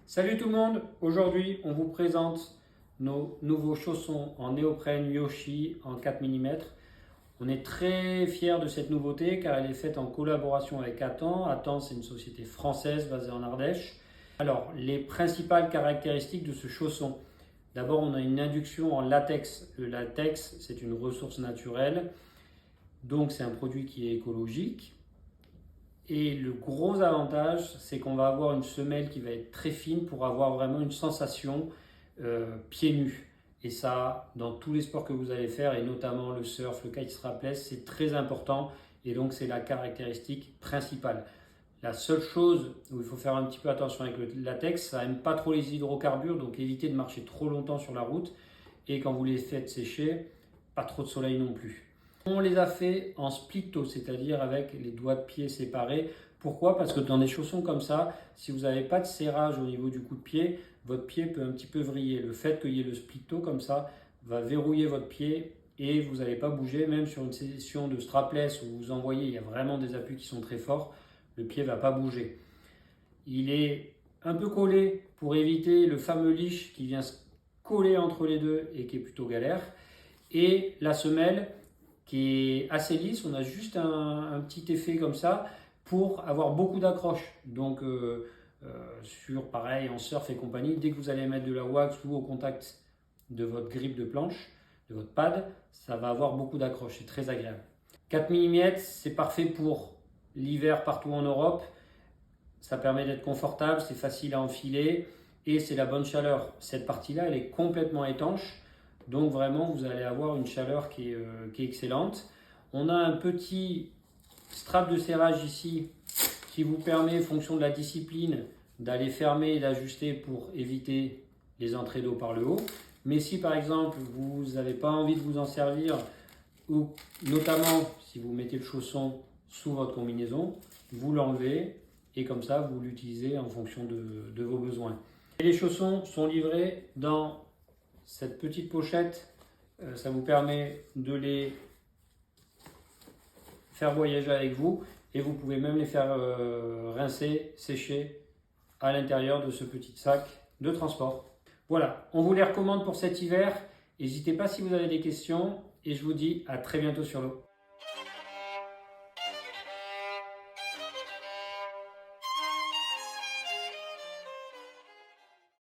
Salut tout le monde, aujourd'hui on vous présente nos nouveaux chaussons en néoprène Yoshi en 4 mm. On est très fiers de cette nouveauté car elle est faite en collaboration avec Atan. Atan, c'est une société française basée en Ardèche. Alors, les principales caractéristiques de ce chausson. D'abord, on a une induction en latex. Le latex, c'est une ressource naturelle, donc c'est un produit qui est écologique. Et le gros avantage, c'est qu'on va avoir une semelle qui va être très fine pour avoir vraiment une sensation pieds nus. Et ça, dans tous les sports que vous allez faire, et notamment le surf, le kite strapless, c'est très important. Et donc, c'est la caractéristique principale. La seule chose où il faut faire un petit peu attention avec le latex, ça n'aime pas trop les hydrocarbures, donc évitez de marcher trop longtemps sur la route. Et quand vous les faites sécher, pas trop de soleil non plus. On les a fait en split toe, c'est-à-dire avec les doigts de pied séparés. Pourquoi? Parce que dans des chaussons comme ça, si vous n'avez pas de serrage au niveau du coup de pied, votre pied peut un petit peu vriller. Le fait qu'il y ait le split toe comme ça va verrouiller votre pied et vous n'allez pas bouger. Même sur une session de strapless où vous envoyez, il y a vraiment des appuis qui sont très forts, le pied ne va pas bouger. Il est un peu collé pour éviter le fameux leash qui vient se coller entre les deux et qui est plutôt galère. Et la semelle qui est assez lisse, on a juste un petit effet comme ça pour avoir beaucoup d'accroche. Donc sur pareil en surf et compagnie, dès que vous allez mettre de la wax ou au contact de votre grippe de planche, de votre pad, ça va avoir beaucoup d'accroche, c'est très agréable. 4 mm, c'est parfait pour l'hiver partout en Europe. Ça permet d'être confortable, c'est facile à enfiler et c'est la bonne chaleur. Cette partie-là, elle est complètement étanche. Donc vraiment, vous allez avoir une chaleur qui est excellente. On a un petit strap de serrage ici qui vous permet, en fonction de la discipline, d'aller fermer et d'ajuster pour éviter les entrées d'eau par le haut. Mais si par exemple, vous n'avez pas envie de vous en servir, ou notamment si vous mettez le chausson sous votre combinaison, vous l'enlevez et comme ça, vous l'utilisez en fonction de vos besoins. Et les chaussons sont livrés dans cette petite pochette, ça vous permet de les faire voyager avec vous et vous pouvez même les faire rincer, sécher à l'intérieur de ce petit sac de transport. Voilà, on vous les recommande pour cet hiver. N'hésitez pas si vous avez des questions et je vous dis à très bientôt sur l'eau.